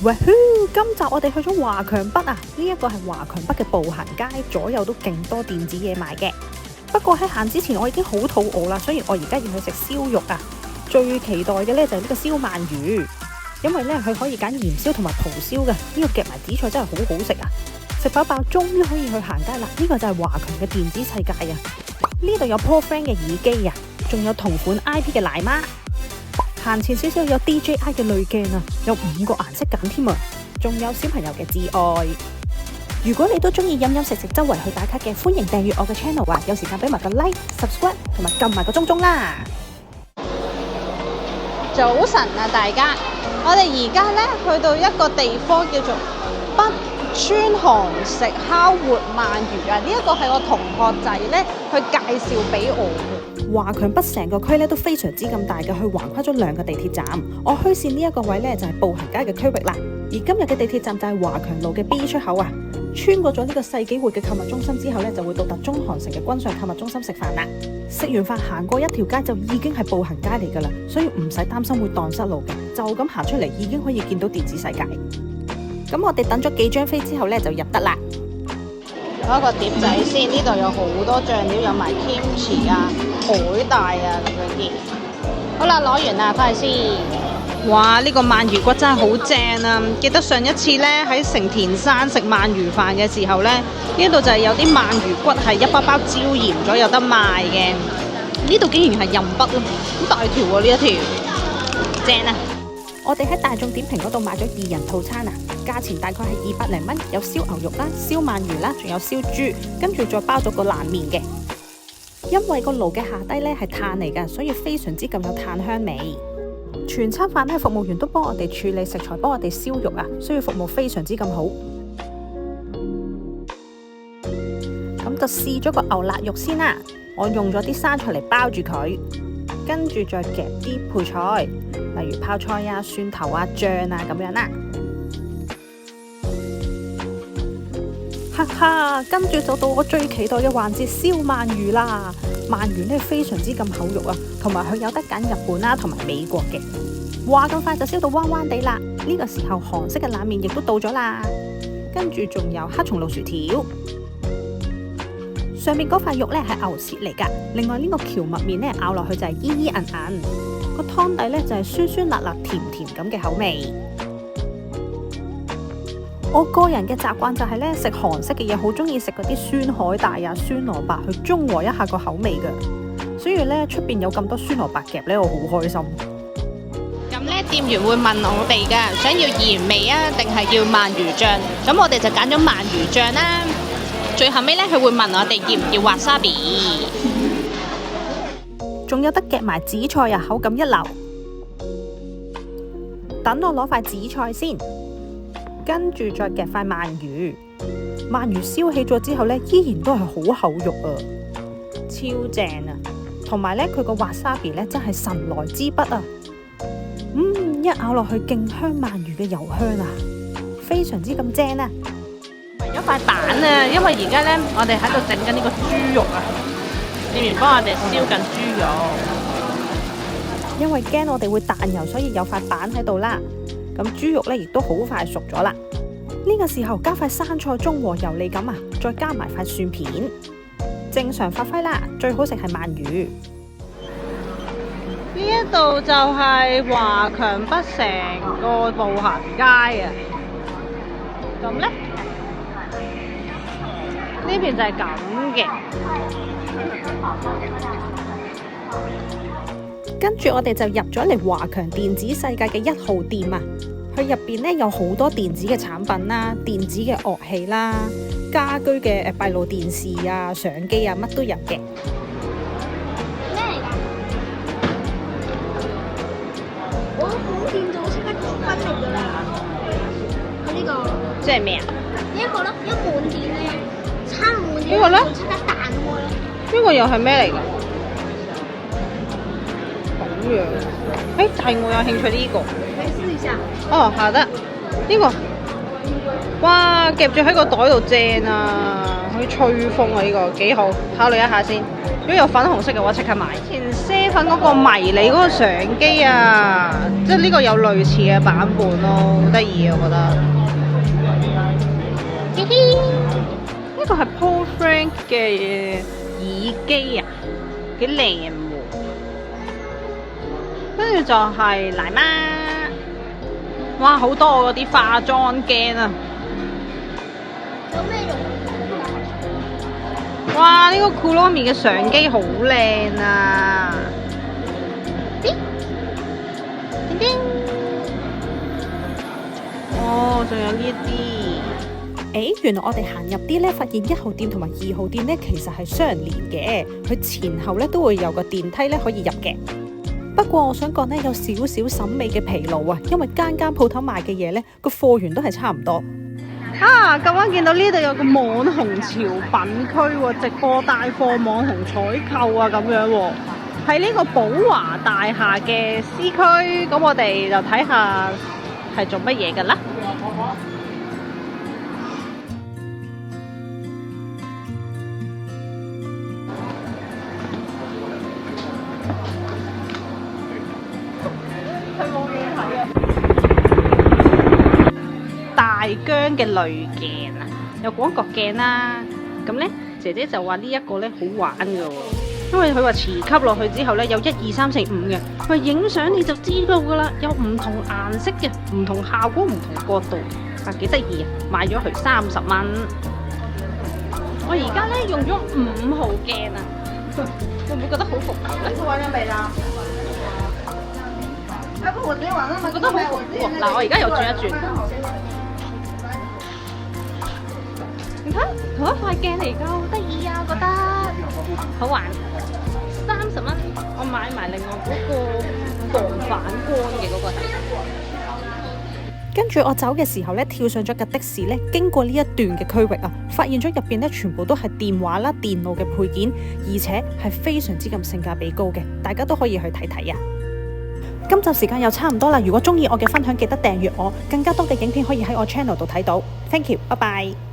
喂呼！今集我哋去咗華強北啊！呢一個係華強北嘅步行街，左右都勁多電子嘢賣嘅。不過喺行之前，我已經好肚餓啦，所以我而家要去食燒肉啊！最期待嘅呢就係呢個燒鰻魚，因為呢佢可以揀鹽燒同埋蒲燒嘅，呢個夾埋紫菜真係好好食啊！食飽飽，終於可以去行街啦！呢個就係華強嘅電子世界啊！呢度有 Paul Frank 嘅耳機啊，仲有同款 IP 嘅奶媽。行前少少有 DJI 嘅濾鏡啊，有5個顏色揀添啊，仲有小朋友嘅至愛。如果你都中意飲飲食食周圍去打卡嘅，歡迎訂閱我嘅 channel 啊！有時間俾埋個 like、subscribe 同埋撳埋個鐘鐘啦。早晨啊，大家！我哋而家咧去到一個地方叫做北川韓食烤活鰻魚啊！呢一個係我同學仔咧去介紹俾我嘅。華強北成個區咧都非常之咁大嘅，去橫跨咗2個地鐵站。我虛線呢一個位咧就係步行街嘅區域啦。而今日嘅地鐵站就係華強路嘅 B 出口啊。穿過咗呢個世紀活嘅購物中心之後咧，就會到達中韓城嘅君上購物中心食飯啦。食完飯行過一條街就已經係步行街嚟噶啦，所以唔使擔心會蕩失路嘅，就咁行出嚟已經可以見到電子世界。咁我哋等咗幾張飛之後咧就入得啦。攞個碟仔先，呢度有好多醬料，有埋 kimchi 啊、海帶啊咁樣嘅。好啦，攞完啦，翻去先。哇！呢個鰻魚骨真係好正啊！記得上一次咧喺成田山食鰻魚飯嘅時候咧，呢度就係有啲鰻魚骨係一包包椒鹽咗有得賣嘅。呢度竟然係任北咯，好大條喎呢一條，正啊！我哋喺大眾點評嗰度買咗2人套餐啊，價錢大概係200零蚊，有燒牛肉啦、燒鰻魚啦，仲有燒豬，跟住再包咗個冷麵嘅。因為個爐嘅下低咧係炭嚟㗎，所以非常之咁有炭香味。全餐飯咧，服務員都幫我哋處理食材，幫我哋燒肉啊，所以服務非常之咁好。咁就試咗個牛肋肉先啦，我用咗啲生菜嚟包住佢。跟住再夾啲配菜，例如泡菜啊、蒜頭啊、醬啊咁樣啦。哈哈，跟住就到我最期待嘅環節燒鰻魚啦！鰻魚咧非常之咁厚肉啊，同埋佢有得揀日本啦同埋美國嘅。哇，咁快就燒到彎彎地啦！呢個時候韓式嘅冷麵亦都到咗啦，跟住仲有黑松露薯條。上面嗰塊肉咧係牛舌嚟噶，另外呢個蕎麥麵咧咬落去就係煙煙韌韌，個湯底咧就係酸酸辣辣甜甜咁嘅口味。我個人嘅習慣就係咧食韓式嘅嘢，好中意食嗰啲酸海帶啊、酸蘿蔔去中和一下個口味噶，所以咧出邊有咁多酸蘿蔔夾咧，我好開心。咁咧店員會問我哋噶，想要鹽味啊，定係要鰻魚醬？咁我哋就揀咗鰻魚醬啦。最後尾咧，佢會問我哋要唔要 wasabi， 仲有得夾埋紫菜啊，口感一流。等我攞塊紫菜先，跟住再夾塊鰻魚。鰻魚燒起咗之後咧，依然都係好厚肉啊，超正啊！同埋咧，佢個 wasabi 咧真係神來之筆啊！一咬落去勁香鰻魚嘅油香啊，非常之咁正啊！一塊板啊，因為而家咧我哋喺度整緊呢個豬肉啊，店員幫我哋燒緊豬肉。因為驚我哋會彈油，所以有塊板喺度啦。咁豬肉咧亦都好快熟咗啦。呢個時候加塊生菜中和油膩感啊，再加埋塊蒜片，正常發揮啦。最好食係鰻魚。呢一度就係華強北成個步行街啊。咁咧？呢邊就係咁嘅，跟住我哋就入咗嚟華強電子世界嘅1號店啊！佢入邊咧有好多電子嘅產品啦、電子嘅樂器啦、家居嘅閉路電視啊、相機啊，乜都有嘅。咩嚟㗎？我好見到即刻分明㗎啦！呢個即係咩啊？呢一個咯，一滿電咧。呢個咧？即刻彈開咯！呢個又係咩嚟㗎？咁樣，但係我有興趣呢個。你試一下。哦，好的，呢個。哇，夾住喺個袋度正啊，可以吹風啊，呢個幾好，考慮一下先。如果有粉紅色嘅話，即刻買。前啡粉嗰個迷你嗰個相機啊，即係呢個有類似嘅版本咯，好得意啊，我覺得。呢個係 Paul Frank 嘅耳機啊，幾靚喎。跟住就係奶媽，哇，好多嗰啲化妝鏡啊！有咩用？哇！呢個 Kuromi 嘅相機好靚啊！叮叮叮！哦，仲有呢一啲。原來我哋行入啲咧，發現1號店同埋2號店咧，其實係相連嘅，佢前後咧都會有個電梯咧可以入嘅。不過我想講咧，有少少審美嘅疲勞啊，因為間鋪頭賣嘅嘢咧，個貨源都係差唔多。咁啱見到呢度有個網紅潮品區喎，直播帶貨、網紅採購啊咁樣喎，喺呢個寶華大廈嘅 C 區，咁我哋就睇下係做乜嘢㗎啦。大疆嘅濾鏡啊，有廣角鏡啦。咁呢，姐姐就話呢一個呢好玩㗎喎，因為佢話磁吸落去之後呢，有1、2、3、4、5嘅，佢影相你就知道㗎啦，有唔同顏色嘅，唔同效果、唔同角度，幾得意啊！買咗佢30蚊。我而家呢用咗5號鏡啊，會唔會覺得好復古呢？玩咗未啦？我覺得好復古喎。嗱，我而家又轉一轉。你睇，同一塊鏡嚟㗎，好得意啊！我覺得好玩，30蚊，我買埋另外嗰個防反光嘅嗰個。跟住我走嘅時候咧，跳上咗架的士咧，經過呢一段嘅區域啊，發現咗入邊咧全部都係電話啦、電腦嘅配件，而且係非常之咁性價比高嘅，大家都可以去睇睇啊！今集時間又差唔多啦，如果中意我嘅分享，記得訂閱我，更加多嘅影片可以喺我 channel 度睇到。Thank you，拜拜。